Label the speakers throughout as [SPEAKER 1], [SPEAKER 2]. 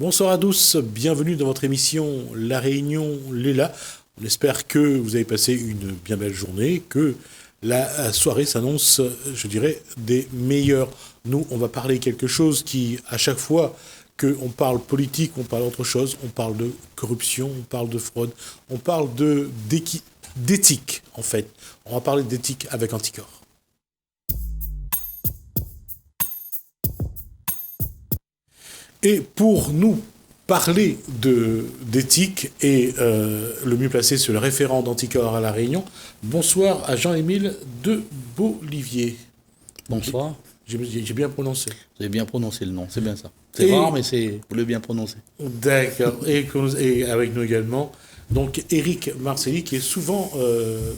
[SPEAKER 1] Bonsoir à tous, bienvenue dans votre émission La Réunion Léla. On espère que vous avez passé une bien belle journée, que la soirée s'annonce, je dirais, des meilleures. Nous, on va parler quelque chose qui, à chaque fois qu'on parle politique, on parle d'autre chose, on parle de corruption, on parle de fraude, on parle d'éthique, en fait. On va parler d'éthique avec Anticorps. Et pour nous parler d'éthique, et le mieux placé, c'est le référent d'Anticorps à La Réunion, bonsoir à Jean-Émile de Beaulivier.
[SPEAKER 2] Bonsoir.
[SPEAKER 1] J'ai bien prononcé.
[SPEAKER 2] Vous avez bien prononcé le nom, c'est bien ça. C'est rare, mais vous l'avez bien prononcé.
[SPEAKER 1] D'accord. Et avec nous également, donc Éric Marcelli, qui est souvent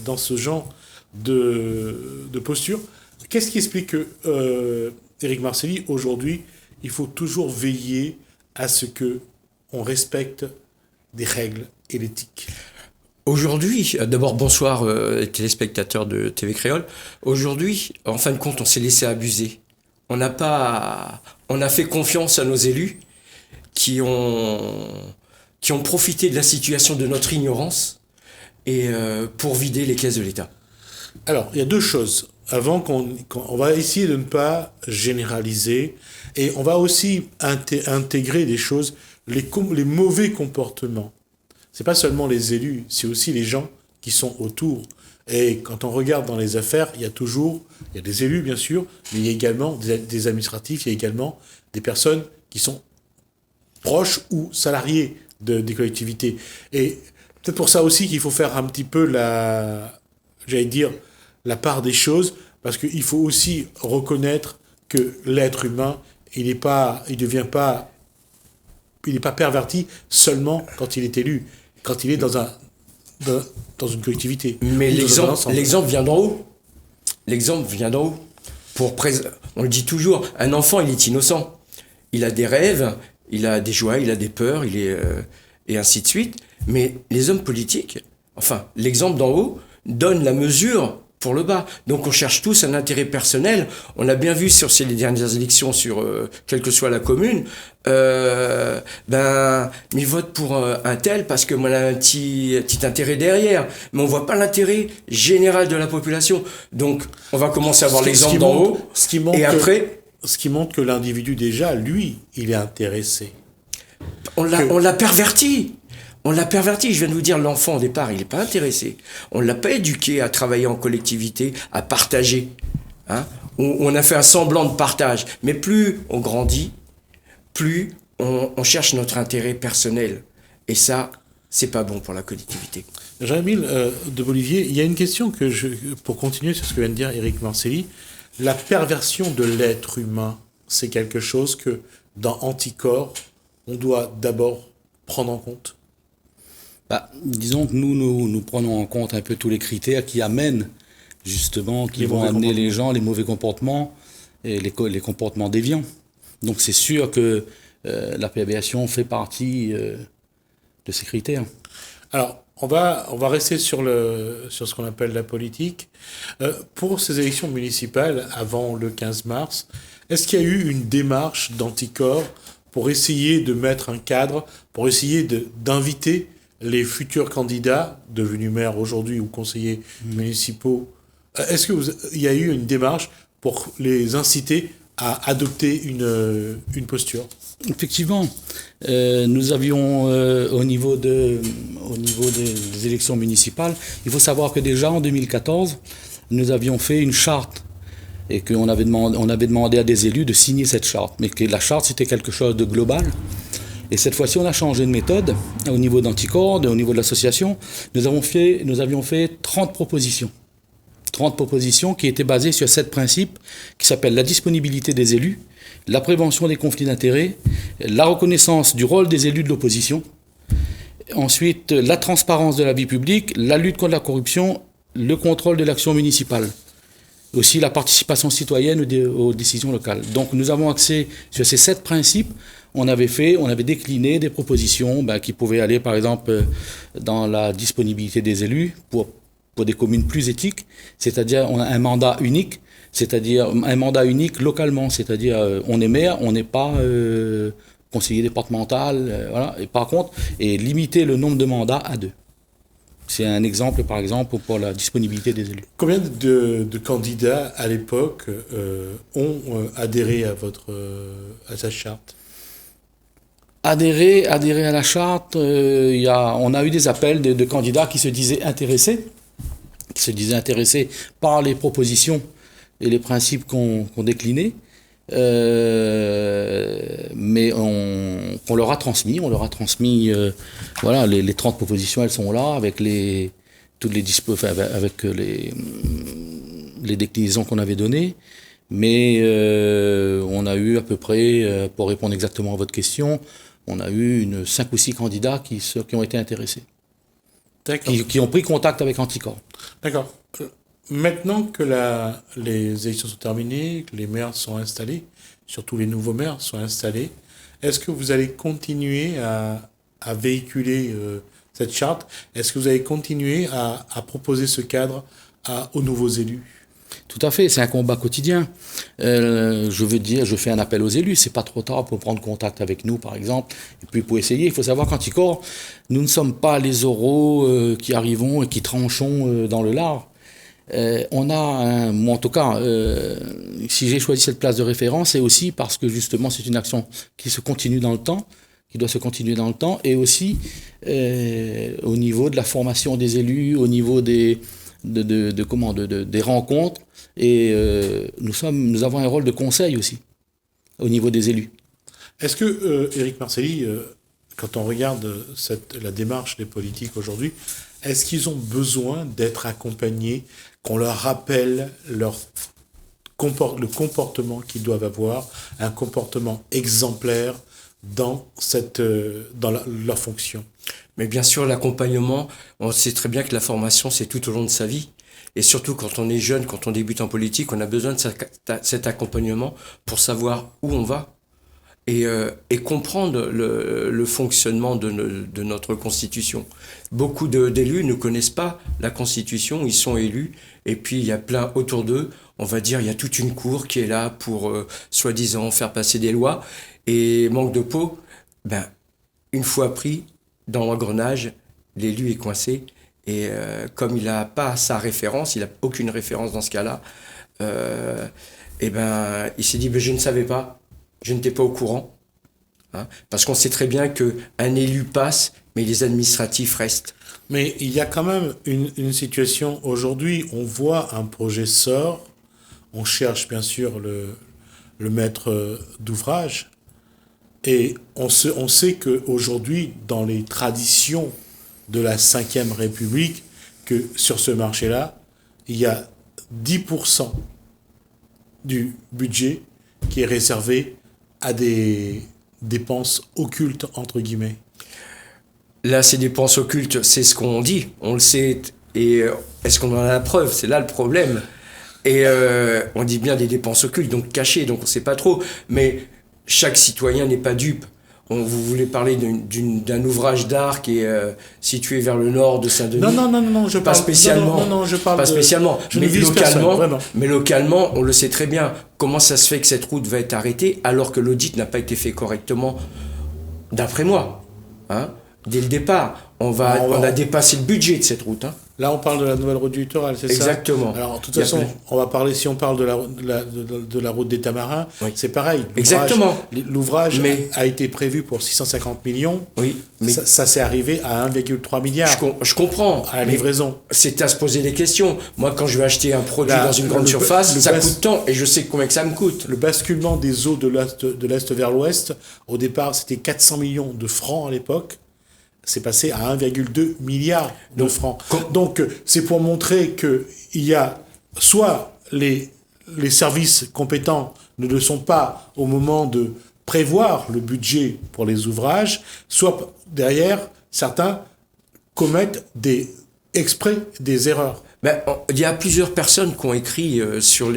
[SPEAKER 1] dans ce genre de posture. Qu'est-ce qui explique que Éric Marcelli, aujourd'hui, il faut toujours veiller à ce qu'on respecte des règles et l'éthique?
[SPEAKER 3] Aujourd'hui, d'abord bonsoir téléspectateurs de TV Créole. Aujourd'hui, en fin de compte, on s'est laissé abuser. On a fait confiance à nos élus qui ont profité de la situation de notre ignorance et pour vider les caisses de l'État. Alors, il y a deux choses. Avant on va essayer de ne pas généraliser et on va aussi intégrer des choses, les mauvais comportements. C'est pas seulement les élus, c'est aussi les gens qui sont autour. Et quand on regarde dans les affaires, il y a des élus bien sûr, mais il y a également des administratifs, il y a également des personnes qui sont proches ou salariés des collectivités. Et peut-être pour ça aussi qu'il faut faire un petit peu la part des choses, parce qu'il faut aussi reconnaître que l'être humain, il n'est pas perverti seulement quand il est élu, quand il est dans une collectivité.
[SPEAKER 4] Mais l'exemple vient d'en haut. L'exemple vient d'en haut. On le dit toujours, un enfant, il est innocent. Il a des rêves, il a des joies, il a des peurs, et ainsi de suite. Mais les hommes politiques, l'exemple d'en haut donne la mesure pour le bas. Donc on cherche tous un intérêt personnel. On l'a bien vu sur ces dernières élections, quelle que soit la commune. Mais vote pour un tel parce que moi, on a un petit intérêt derrière. Mais on voit pas l'intérêt général de la population. Donc on va commencer à voir l'exemple d'en haut.
[SPEAKER 1] Ce qui montre que l'individu déjà, lui, il est intéressé.
[SPEAKER 4] On l'a perverti. On l'a perverti. Je viens de vous dire, l'enfant, au départ, il n'est pas intéressé. On ne l'a pas éduqué à travailler en collectivité, à partager. On a fait un semblant de partage. Mais plus on grandit, plus on cherche notre intérêt personnel. Et ça, c'est pas bon pour la collectivité.
[SPEAKER 1] Jean-Émile de Beaulivier, il y a une question pour continuer sur ce que vient de dire Éric Marcelli. La perversion de l'être humain, c'est quelque chose que, dans Anticorps, on doit d'abord prendre en compte?
[SPEAKER 2] Disons que nous prenons en compte un peu tous les critères qui amènent, justement, qui vont amener les gens, les mauvais comportements et les comportements déviants. Donc c'est sûr que la perversion fait partie de ces critères.
[SPEAKER 1] Alors, on va rester sur ce qu'on appelle la politique. Pour ces élections municipales, avant le 15 mars, est-ce qu'il y a eu une démarche d'Anticorps pour essayer de mettre un cadre, pour essayer d'inviter les futurs candidats, devenus maires aujourd'hui ou conseillers municipaux? Est-ce qu'il y a eu une démarche pour les inciter à adopter une posture?
[SPEAKER 2] Effectivement, nous avions au niveau des élections municipales, il faut savoir que déjà en 2014, nous avions fait une charte et qu'on avait demandé à des élus de signer cette charte, mais que la charte c'était quelque chose de global. Et cette fois-ci, on a changé de méthode au niveau d'Anticorps, au niveau de l'association. Nous avions fait 30 propositions. 30 propositions qui étaient basées sur 7 principes qui s'appellent la disponibilité des élus, la prévention des conflits d'intérêts, la reconnaissance du rôle des élus de l'opposition, ensuite la transparence de la vie publique, la lutte contre la corruption, le contrôle de l'action municipale, aussi la participation citoyenne aux décisions locales. Donc nous avons axé sur ces 7 principes. On avait décliné des propositions qui pouvaient aller par exemple dans la disponibilité des élus pour des communes plus éthiques, c'est-à-dire on a un mandat unique, localement, c'est-à-dire on est maire, on n'est pas conseiller départemental, voilà. Et par contre, et limiter le nombre de mandats à 2. C'est un exemple, par exemple, pour la disponibilité des élus.
[SPEAKER 1] Combien de candidats à l'époque ont adhéré à à sa charte?
[SPEAKER 2] Adhérer à la charte, on a eu des appels de candidats qui se disaient intéressés par les propositions et les principes qu'on déclinait, mais qu'on leur a transmis. On leur a transmis, voilà, les 30 propositions, elles sont là, avec toutes les avec les déclinaisons qu'on avait données. Mais on a eu à peu près, pour répondre exactement à votre question, on a eu 5 ou 6 candidats qui ont été intéressés.
[SPEAKER 1] D'accord.
[SPEAKER 2] Qui ont pris contact avec Anticor.
[SPEAKER 1] D'accord. Maintenant que les élections sont terminées, que les maires sont installés, surtout les nouveaux maires sont installés, est-ce que vous allez continuer à véhiculer cette charte? Est-ce que vous allez continuer à proposer ce cadre aux nouveaux élus?
[SPEAKER 2] Tout à fait, c'est un combat quotidien. Je fais un appel aux élus, c'est pas trop tard pour prendre contact avec nous, par exemple, et puis pour essayer. Il faut savoir qu'Anticor, nous ne sommes pas les oraux qui arrivons et qui tranchons dans le lard. Moi en tout cas, si j'ai choisi cette place de référence, c'est aussi parce que justement c'est une action qui se continue dans le temps, qui doit se continuer dans le temps, et aussi au niveau de la formation des élus, au niveau des rencontres, et nous avons un rôle de conseil aussi au niveau des élus.
[SPEAKER 1] Est-ce que Éric Marcelli, quand on regarde la démarche des politiques aujourd'hui, est-ce qu'ils ont besoin d'être accompagnés, qu'on leur rappelle le comportement qu'ils doivent avoir, un comportement exemplaire dans leur fonction?
[SPEAKER 3] Mais bien sûr, l'accompagnement, on sait très bien que la formation, c'est tout au long de sa vie. Et surtout, quand on est jeune, quand on débute en politique, on a besoin de cet accompagnement pour savoir où on va et comprendre le fonctionnement de notre Constitution. Beaucoup d'élus ne connaissent pas la Constitution, ils sont élus, et puis il y a plein autour d'eux, on va dire, il y a toute une cour qui est là pour, soi-disant, faire passer des lois, et manque de peau, une fois pris dans l'engrenage, l'élu est coincé, et comme il n'a pas sa référence, il n'a aucune référence dans ce cas-là, il s'est dit, je ne savais pas, je n'étais pas au courant, hein, parce qu'on sait très bien qu'un élu passe, mais les administratifs restent.
[SPEAKER 1] Mais il y a quand même une situation aujourd'hui, on voit un projet sort, on cherche bien sûr le maître d'ouvrage, et on sait qu'aujourd'hui, dans les traditions de la Ve République, que sur ce marché-là, il y a 10% du budget qui est réservé à des dépenses occultes, entre guillemets.
[SPEAKER 3] Là, ces dépenses occultes, c'est ce qu'on dit, on le sait, et est-ce qu'on en a la preuve? C'est là le problème. Et on dit bien des dépenses occultes, donc cachées, donc on ne sait pas trop, mais chaque citoyen n'est pas dupe. Vous voulez parler d'un ouvrage d'art qui est situé vers le nord de Saint-Denis?
[SPEAKER 1] Non, je
[SPEAKER 3] pas
[SPEAKER 1] parle
[SPEAKER 3] spécialement.
[SPEAKER 1] Non, je parle
[SPEAKER 3] pas spécialement. Mais
[SPEAKER 1] localement,
[SPEAKER 3] on le sait très bien. Comment ça se fait que cette route va être arrêtée alors que l'audit n'a pas été fait correctement, d'après moi, hein? Dès le départ, on a dépassé le budget de cette route, hein.
[SPEAKER 1] Là, on parle de la nouvelle route du littoral, c'est ça?
[SPEAKER 3] Exactement.
[SPEAKER 1] Alors, de toute façon, si on parle de la route des Tamarins, oui, c'est pareil.
[SPEAKER 3] Exactement.
[SPEAKER 1] L'ouvrage a été prévu pour 650 millions.
[SPEAKER 3] Oui.
[SPEAKER 1] Mais ça s'est arrivé à 1,3 milliard.
[SPEAKER 3] Je comprends.
[SPEAKER 1] À la livraison.
[SPEAKER 3] C'est à se poser des questions. Moi, quand je vais acheter un produit dans une grande surface, ça coûte tant et je sais combien que ça me coûte.
[SPEAKER 1] Le basculement des eaux de l'Est vers l'Ouest, au départ, c'était 400 millions de francs à l'époque. C'est passé à 1,2 milliard de francs. Donc, c'est pour montrer qu'il y a soit les services compétents ne le sont pas au moment de prévoir le budget pour les ouvrages, soit derrière, certains commettent exprès des erreurs.
[SPEAKER 3] Il y a plusieurs personnes qui ont écrit sur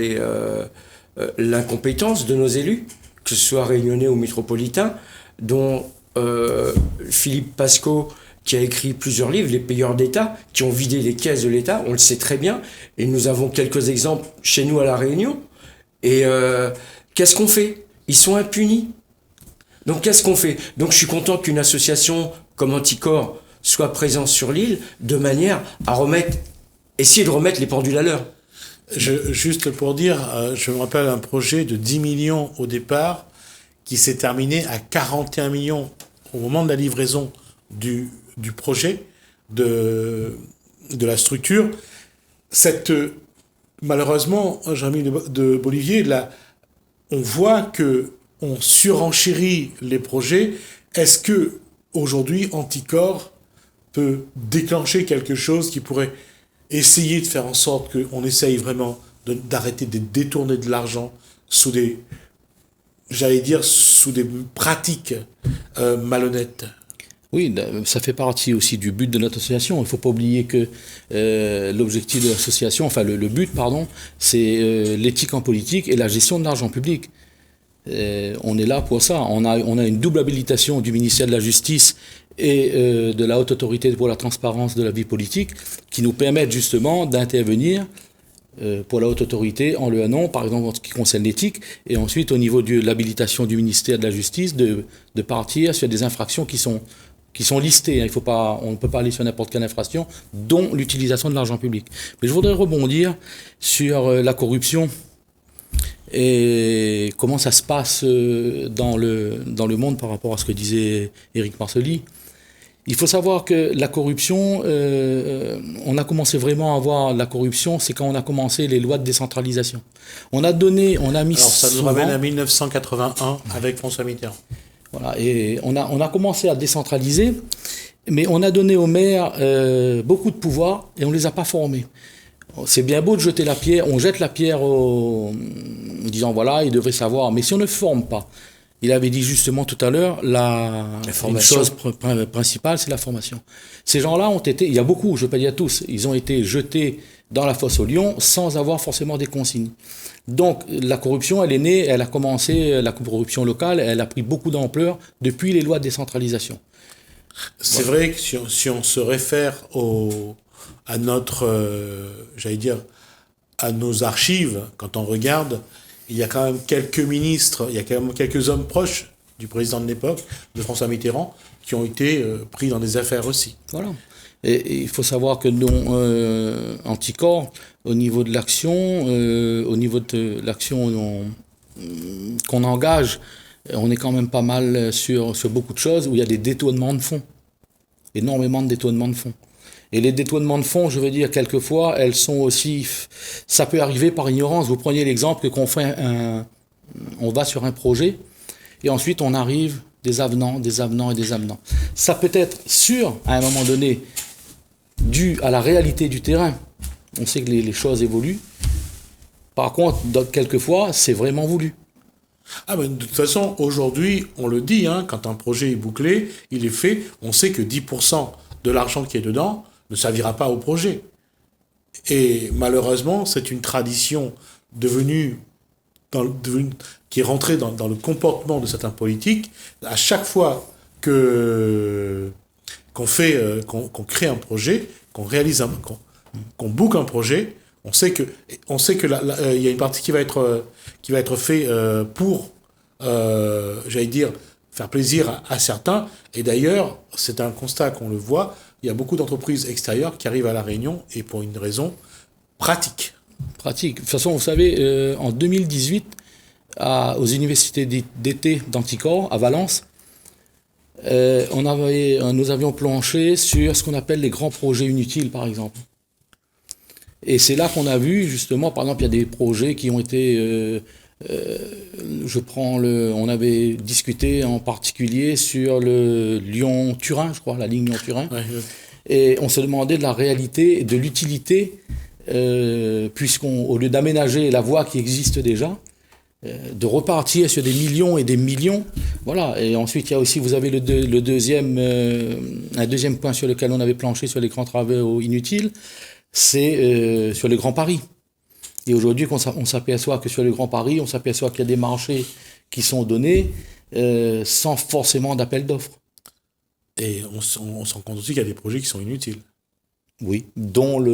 [SPEAKER 3] l'incompétence de nos élus, que ce soit réunionnais ou métropolitains, dont Philippe Pasco, qui a écrit plusieurs livres, Les payeurs d'État, qui ont vidé les caisses de l'État, on le sait très bien, et nous avons quelques exemples chez nous à La Réunion. Et qu'est-ce qu'on fait? Ils sont impunis. Donc qu'est-ce qu'on fait? Donc je suis content qu'une association comme Anticorps soit présente sur l'île de manière à essayer de remettre les pendules à l'heure.
[SPEAKER 1] Juste pour dire, je me rappelle un projet de 10 millions au départ qui s'est terminé à 41 millions au moment de la livraison du projet, de la structure. Malheureusement, Jérémy de Bolivier, là, on voit que on surenchérit les projets. Est-ce que aujourd'hui Anticorps peut déclencher quelque chose qui pourrait essayer de faire en sorte qu'on essaye vraiment d'arrêter de détourner de l'argent sous des pratiques malhonnêtes?
[SPEAKER 2] Oui, ça fait partie aussi du but de notre association. Il ne faut pas oublier que l'objectif de l'association, enfin le but, pardon, c'est l'éthique en politique et la gestion de l'argent public. On est là pour ça. On a une double habilitation du ministère de la Justice et de la Haute Autorité pour la transparence de la vie politique qui nous permettent justement d'intervenir pour la Haute Autorité en le nom, par exemple en ce qui concerne l'éthique, et ensuite au niveau de l'habilitation du ministère de la Justice de partir sur des infractions qui sont listées. On ne peut pas aller sur n'importe quelle infraction, dont l'utilisation de l'argent public. Mais je voudrais rebondir sur la corruption et comment ça se passe dans le monde par rapport à ce que disait Éric Marcely. Il faut savoir que la corruption, on a commencé vraiment à voir la corruption, c'est quand on a commencé les lois de décentralisation. On a mis...
[SPEAKER 1] Alors ça nous ramène à 1981 avec François Mitterrand.
[SPEAKER 2] Voilà, et on a commencé à décentraliser, mais on a donné aux maires beaucoup de pouvoir et on ne les a pas formés. C'est bien beau de jeter la pierre, on jette la pierre en disant voilà, ils devraient savoir, mais si on ne forme pas, il avait dit justement tout à l'heure, une chose principale, c'est la formation. Ces gens-là ont été, il y a beaucoup, je ne veux pas dire tous, ils ont été jetés dans la fosse aux lions sans avoir forcément des consignes. Donc la corruption, elle est née, elle a commencé, la corruption locale, elle a pris beaucoup d'ampleur depuis les lois de décentralisation.
[SPEAKER 1] C'est vrai que si on se réfère à notre, à nos archives, quand on regarde, il y a quand même quelques ministres, il y a quand même quelques hommes proches du président de l'époque, de François Mitterrand, qui ont été pris dans des affaires aussi.
[SPEAKER 2] Voilà. Et il faut savoir que nous, Anticorps, au niveau de l'action, qu'on engage, on est quand même pas mal sur beaucoup de choses où il y a des détournements de fonds. Énormément de détournements de fonds. Et les détournements de fonds, je veux dire, quelquefois, elles sont aussi... Ça peut arriver par ignorance. Vous preniez l'exemple qu'on fait on va sur un projet, et ensuite on arrive des avenants. Ça peut être sûr, à un moment donné, dû à la réalité du terrain. On sait que les choses évoluent. Par contre, quelquefois, c'est vraiment voulu.
[SPEAKER 1] Ah ben, de toute façon, aujourd'hui, on le dit, quand un projet est bouclé, il est fait, on sait que 10% de l'argent qui est dedans ne servira pas au projet. Et malheureusement, c'est une tradition qui est rentrée dans le comportement de certains politiques. À chaque fois qu'on crée un projet, qu'on boucle un projet, on sait que il y a une partie qui va être fait pour faire plaisir à certains. Et d'ailleurs, c'est un constat qu'on le voit. Il y a beaucoup d'entreprises extérieures qui arrivent à La Réunion et pour une raison pratique.
[SPEAKER 2] De toute façon, vous savez, en 2018, aux universités d'été d'Anticorps, à Valence, nous avions planché sur ce qu'on appelle les grands projets inutiles, par exemple. Et c'est là qu'on a vu, justement, par exemple, il y a des projets qui ont été... on avait discuté en particulier sur le Lyon-Turin, je crois, la ligne Lyon-Turin. Ouais. Et on se demandait de la réalité et de l'utilité, au lieu d'aménager la voie qui existe déjà, de repartir sur des millions et des millions. Voilà. Et ensuite, il y a aussi, vous avez un deuxième point sur lequel on avait planché sur les grands travaux inutiles, c'est sur les grands paris. Et aujourd'hui, on s'aperçoit que sur le Grand Paris, on s'aperçoit qu'il y a des marchés qui sont donnés sans forcément d'appel d'offres.
[SPEAKER 1] Et on se rend compte aussi qu'il y a des projets qui sont inutiles.
[SPEAKER 2] Oui, dont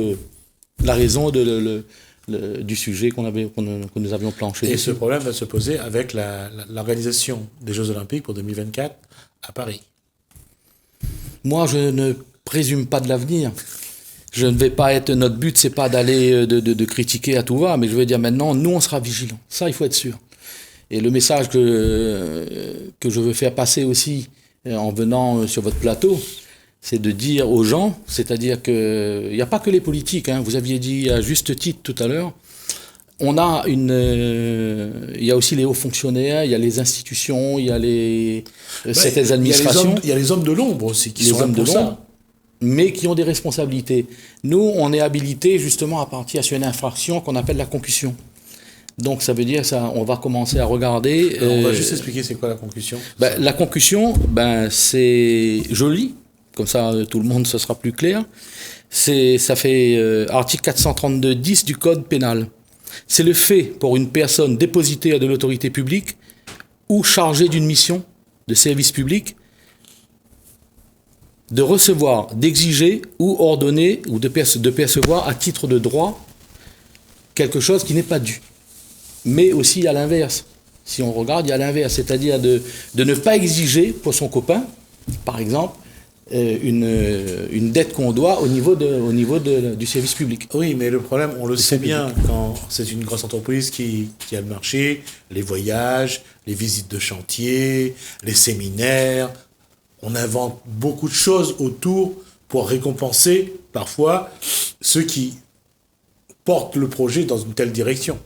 [SPEAKER 2] la raison de du sujet que nous avions planché.
[SPEAKER 1] Et ce problème va se poser avec l'organisation des Jeux Olympiques pour 2024 à Paris.
[SPEAKER 2] Moi, je ne présume pas de l'avenir. Je ne vais pas être... Notre but, c'est pas d'aller de critiquer à tout va, mais je veux dire maintenant, nous, on sera vigilants. Ça, il faut être sûr. Et le message que je veux faire passer aussi en venant sur votre plateau, c'est de dire aux gens, c'est-à-dire qu'il n'y a pas que les politiques, hein, vous aviez dit à juste titre tout à l'heure, il y a aussi les hauts fonctionnaires, il y a les institutions, il y a certaines administrations.
[SPEAKER 1] Il y a les hommes de l'ombre aussi qui sont là pour ça.
[SPEAKER 2] Mais qui ont des responsabilités. Nous, on est habilités justement à partir sur une infraction qu'on appelle la concussion. Donc ça veut dire ça, on va commencer à regarder.
[SPEAKER 1] On va juste expliquer c'est quoi la concussion.
[SPEAKER 2] La concussion, c'est joli, comme ça tout le monde ce sera plus clair. Ça fait article 432-10 du code pénal. C'est le fait pour une personne dépositaire de l'autorité publique ou chargée d'une mission de service public de recevoir, d'exiger ou ordonner ou de percevoir à titre de droit quelque chose qui n'est pas dû. Mais aussi à l'inverse. Si on regarde, il y a l'inverse, c'est-à-dire de ne pas exiger pour son copain, par exemple, une dette qu'on doit au niveau du service public.
[SPEAKER 1] Oui, mais le problème, on le sait bien, quand c'est une grosse entreprise qui a le marché, les voyages, les visites de chantier, les séminaires, on invente beaucoup de choses autour pour récompenser parfois ceux qui portent le projet dans une telle direction.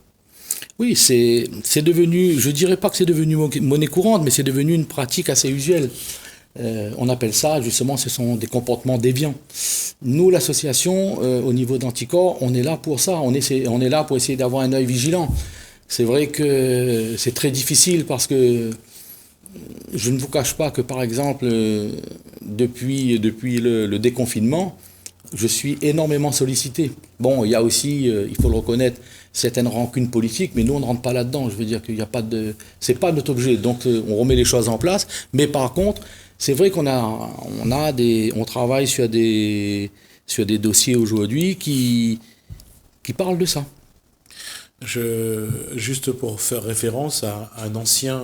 [SPEAKER 2] Oui, c'est devenu, je dirais pas que c'est devenu monnaie courante, mais c'est devenu une pratique assez usuelle. On appelle ça, justement, ce sont des comportements déviants. Nous, l'association, au niveau d'Anticorps, on est là pour ça. On est là pour essayer d'avoir un œil vigilant. C'est vrai que c'est très difficile parce que je ne vous cache pas que, par exemple, depuis le déconfinement, je suis énormément sollicité. Bon, il y a aussi, il faut le reconnaître, certaines rancunes politiques, mais nous, on ne rentre pas là-dedans. Je veux dire qu'il n'y a pas de... C'est pas notre objet, donc on remet les choses en place. Mais par contre, c'est vrai qu'on on travaille sur des dossiers aujourd'hui qui parlent de ça.
[SPEAKER 1] Juste pour faire référence à un ancien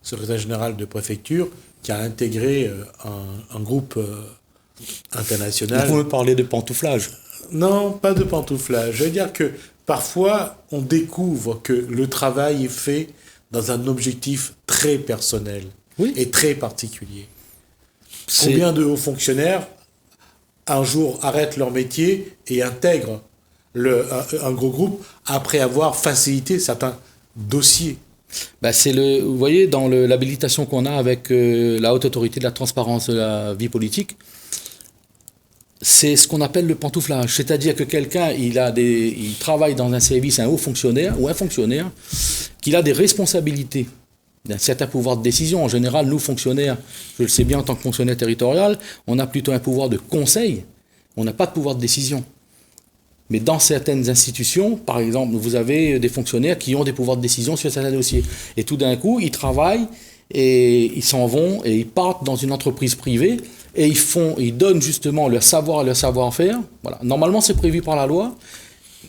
[SPEAKER 1] secrétaire général de préfecture qui a intégré un groupe international.
[SPEAKER 2] Vous me parlez de pantouflage?
[SPEAKER 1] Non, pas de pantouflage. Je veux dire que parfois, on découvre que le travail est fait dans un objectif très personnel et très particulier. Combien de hauts fonctionnaires, un jour, arrêtent leur métier et intègrent un gros groupe après avoir facilité certains dossiers?
[SPEAKER 2] Vous voyez, dans l'habilitation qu'on a avec la Haute Autorité de la Transparence de la vie politique, c'est ce qu'on appelle le pantouflage. C'est-à-dire que quelqu'un, il travaille dans un service, un haut fonctionnaire ou un fonctionnaire, qu'il a des responsabilités, d'un certain pouvoir de décision. En général, nous, fonctionnaires, je le sais bien en tant que fonctionnaire territorial, on a plutôt un pouvoir de conseil, on n'a pas de pouvoir de décision. Mais dans certaines institutions, par exemple, vous avez des fonctionnaires qui ont des pouvoirs de décision sur certains dossiers. Et tout d'un coup, ils travaillent et ils s'en vont et ils partent dans une entreprise privée et ils donnent justement leur savoir et leur savoir-faire. Voilà. Normalement, c'est prévu par la loi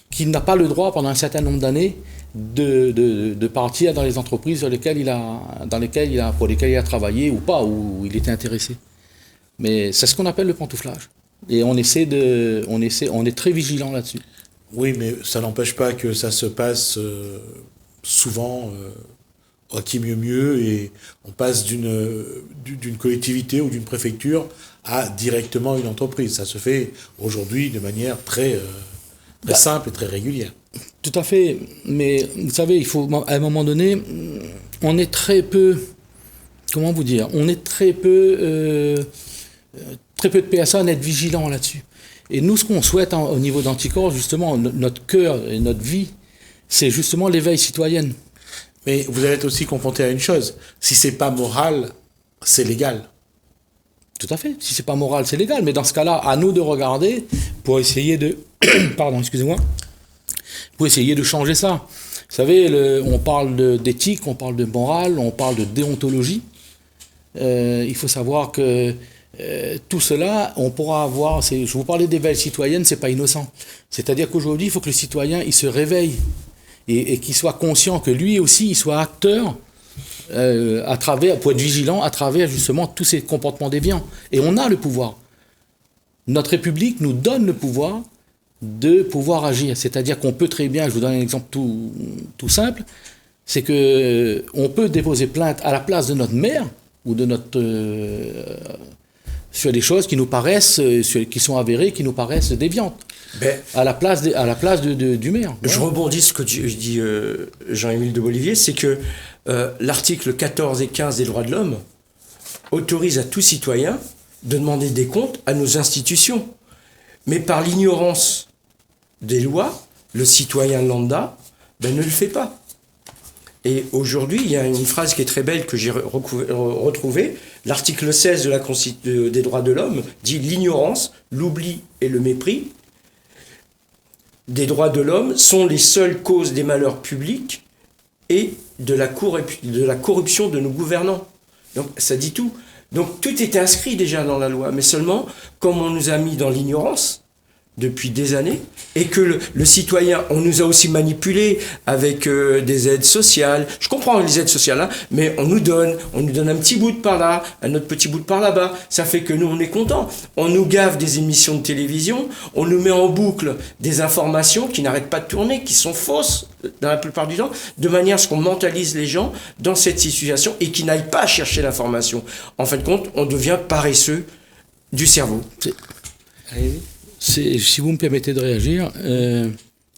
[SPEAKER 2] qu'il n'a pas le droit pendant un certain nombre d'années de partir dans les entreprises pour lesquelles il a travaillé ou pas, où il était intéressé. Mais c'est ce qu'on appelle le pantouflage. Et on est très vigilant là-dessus.
[SPEAKER 1] Oui, mais ça n'empêche pas que ça se passe souvent à qui mieux, et on passe d'une collectivité ou d'une préfecture à directement une entreprise. Ça se fait aujourd'hui de manière très simple et très régulière.
[SPEAKER 2] Tout à fait, mais vous savez, il faut, à un moment donné, on est très peu, comment vous dire, on est très peu de personnes à être vigilants là-dessus. Et nous, ce qu'on souhaite au niveau d'Anticorps, justement, notre cœur et notre vie, c'est justement l'éveil citoyen.
[SPEAKER 1] Mais vous allez être aussi confronté à une chose, si c'est pas moral, c'est légal.
[SPEAKER 2] Tout à fait, si c'est pas moral, c'est légal, mais dans ce cas-là, à nous de regarder pour essayer de... Pardon, excusez-moi. Pour essayer de changer ça. Vous savez, on parle d'éthique, on parle de morale, on parle de déontologie. Il faut savoir que tout cela, on pourra avoir. Je vous parlais d'éveil citoyenne, c'est pas innocent. C'est-à-dire qu'aujourd'hui, il faut que le citoyen il se réveille et qu'il soit conscient que lui aussi, il soit acteur à travers, pour être vigilant à travers justement tous ces comportements déviants. Et on a le pouvoir. Notre République nous donne le pouvoir de pouvoir agir. C'est-à-dire qu'on peut très bien, je vous donne un exemple tout simple, c'est que on peut déposer plainte à la place de notre maire ou de notre sur des choses qui nous paraissent, qui sont avérées, qui nous paraissent déviantes. À la place du maire.
[SPEAKER 3] Je rebondis sur ce que dit Jean-Émile de Bolivier, c'est que l'article 14 et 15 des droits de l'homme autorise à tout citoyen de demander des comptes à nos institutions. Mais par l'ignorance des lois, le citoyen lambda ne le fait pas. Et aujourd'hui, il y a une phrase qui est très belle que j'ai retrouvée. L'article 16 de la des droits de l'homme dit « L'ignorance, l'oubli et le mépris des droits de l'homme sont les seules causes des malheurs publics et de la corruption de nos gouvernants. » Donc ça dit tout. Donc tout est inscrit déjà dans la loi, mais seulement comme on nous a mis dans l'ignorance depuis des années, et que le citoyen, on nous a aussi manipulé avec des aides sociales. Je comprends les aides sociales, hein, mais on nous donne un petit bout de par là, un autre petit bout de par là-bas. Ça fait que nous, on est contents. On nous gave des émissions de télévision, on nous met en boucle des informations qui n'arrêtent pas de tourner, qui sont fausses dans la plupart du temps, de manière à ce qu'on mentalise les gens dans cette situation et qu'ils n'aillent pas chercher l'information. En fin de compte, on devient paresseux du cerveau.
[SPEAKER 2] Si vous me permettez de réagir,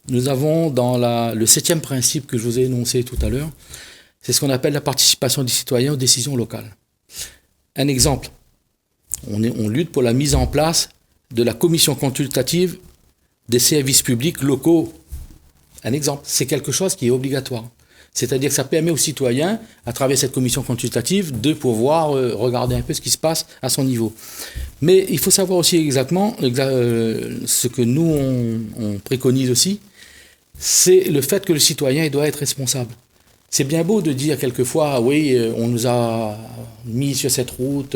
[SPEAKER 2] nous avons dans le 7e principe que je vous ai énoncé tout à l'heure, c'est ce qu'on appelle la participation des citoyens aux décisions locales. Un exemple, on lutte pour la mise en place de la commission consultative des services publics locaux. Un exemple, c'est quelque chose qui est obligatoire. C'est-à-dire que ça permet aux citoyens, à travers cette commission consultative, de pouvoir regarder un peu ce qui se passe à son niveau. Mais il faut savoir aussi exactement ce que nous, on préconise aussi, c'est le fait que le citoyen il doit être responsable. C'est bien beau de dire quelquefois, oui, on nous a mis sur cette route.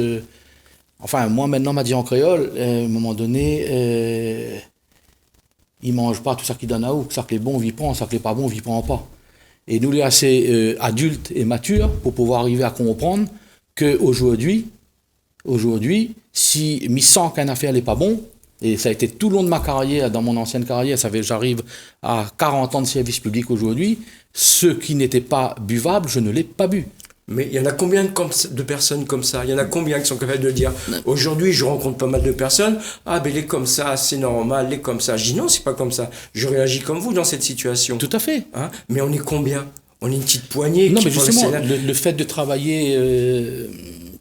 [SPEAKER 2] Enfin, moi maintenant, m'a dit en créole, à un moment donné, il ne mange pas tout ça qu'il donne à où. Ça que les bons, on y prend, ça que les pas bons, on y prend pas. Et nous, les assez adultes et matures pour pouvoir arriver à comprendre qu'aujourd'hui, si mi sens qu'une affaire n'est pas bon, et ça a été tout le long de ma carrière, dans mon ancienne carrière, j'arrive à 40 ans de service public aujourd'hui, ce qui n'était pas buvable, je ne l'ai pas bu.
[SPEAKER 3] Mais il y en a combien de personnes comme ça? Il y en a combien qui sont capables de dire aujourd'hui je rencontre pas mal de personnes, ah ben il est comme ça, c'est normal, il est comme ça. Je dis non, c'est pas comme ça. Je réagis comme vous dans cette situation.
[SPEAKER 2] Tout à fait.
[SPEAKER 3] Hein? Mais on est combien? On est une petite poignée.
[SPEAKER 2] Non, mais justement, le fait de travailler,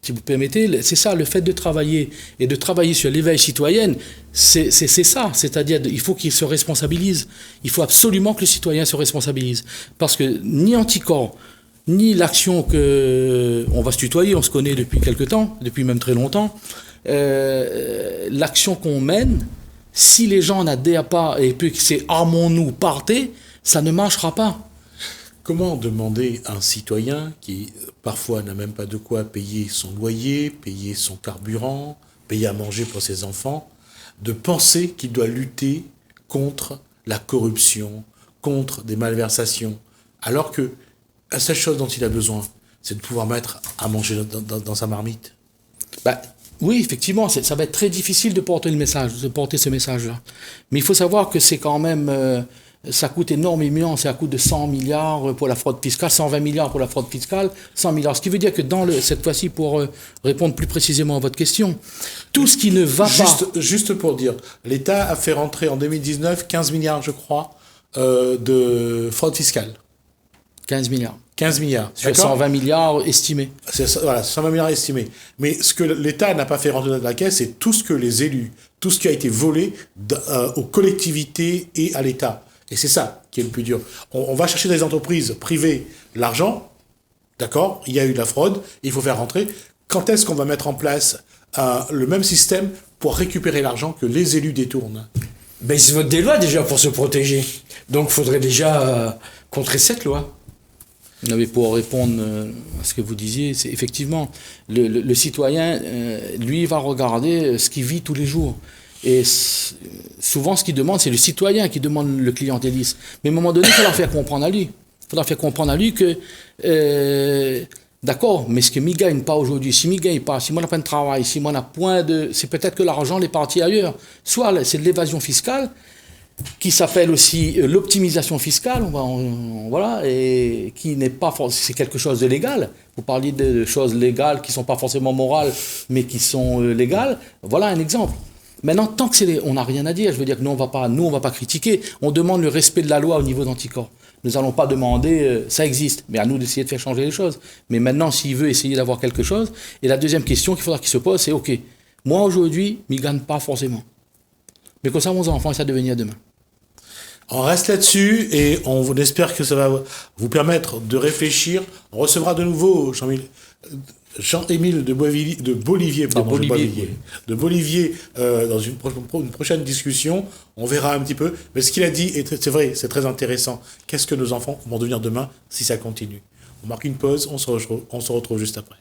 [SPEAKER 2] si vous permettez, c'est ça, le fait de travailler et de travailler sur l'éveil citoyen, c'est ça. C'est-à-dire il faut qu'il se responsabilise. Il faut absolument que le citoyen se responsabilise. Parce que ni Anticorps, ni l'action on va se tutoyer, on se connaît depuis quelque temps, depuis même très longtemps, l'action qu'on mène, si les gens n'adhèrent pas et puis que c'est armons-nous, partez, ça ne marchera pas.
[SPEAKER 1] Comment demander à un citoyen qui parfois n'a même pas de quoi payer son loyer, payer son carburant, payer à manger pour ses enfants, de penser qu'il doit lutter contre la corruption, contre des malversations, alors que la seule chose dont il a besoin, c'est de pouvoir mettre à manger dans sa marmite.
[SPEAKER 2] Oui, effectivement, ça va être très difficile de porter ce message-là. Mais il faut savoir que c'est quand même, ça coûte énormément, ça coûte de 100 milliards pour la fraude fiscale, 120 milliards pour la fraude fiscale, 100 milliards. Ce qui veut dire que cette fois-ci, pour répondre plus précisément à votre question, tout ce qui ne va pas...
[SPEAKER 1] Juste pour dire, l'État a fait rentrer en 2019 15 milliards, je crois, de fraude fiscale.
[SPEAKER 2] 15 milliards.
[SPEAKER 1] 15 milliards.
[SPEAKER 2] Sur 120 milliards estimés.
[SPEAKER 1] Voilà, 120 milliards estimés. Mais ce que l'État n'a pas fait rentrer dans la caisse, c'est tout ce que les élus, tout ce qui a été volé aux collectivités et à l'État. Et c'est ça qui est le plus dur. On va chercher dans les entreprises privées l'argent, d'accord, il y a eu de la fraude, il faut faire rentrer. Quand est-ce qu'on va mettre en place le même système pour récupérer l'argent que les élus détournent?
[SPEAKER 3] Ils se votent des lois déjà pour se protéger. Donc il faudrait déjà contrer cette loi.
[SPEAKER 2] Non, mais pour répondre à ce que vous disiez, c'est effectivement, le citoyen, lui, va regarder ce qu'il vit tous les jours. Et souvent, ce qu'il demande, c'est le citoyen qui demande le clientélisme. Mais à un moment donné, il faut leur faire comprendre à lui. Il faut leur faire comprendre à lui que, d'accord, mais ce que mi gagne pas aujourd'hui, si mi gagne pas, si moi n'a pas de travail, si moi n'a point de... C'est peut-être que l'argent est parti ailleurs. Soit c'est de l'évasion fiscale, qui s'appelle aussi l'optimisation fiscale, voilà, et qui n'est pas c'est quelque chose de légal. Vous parliez de choses légales qui sont pas forcément morales, mais qui sont légales. Voilà un exemple. Maintenant, tant que on n'a rien à dire, je veux dire que nous, on va pas critiquer. On demande le respect de la loi au niveau d'Anticor. Nous n'allons pas demander, ça existe, mais à nous d'essayer de faire changer les choses. Mais maintenant, s'il veut essayer d'avoir quelque chose, et la deuxième question qu'il faudra qu'il se pose, c'est, OK, moi aujourd'hui, je ne gagne pas forcément. Mais comme ça, mon enfant, ça devenir demain.
[SPEAKER 1] On reste là-dessus et on espère que ça va vous permettre de réfléchir. On recevra de nouveau Jean-Émile de Bolivier dans une prochaine discussion. On verra un petit peu. Mais ce qu'il a dit, c'est vrai, c'est très intéressant. Qu'est-ce que nos enfants vont devenir demain si ça continue? On marque une pause, on se retrouve juste après.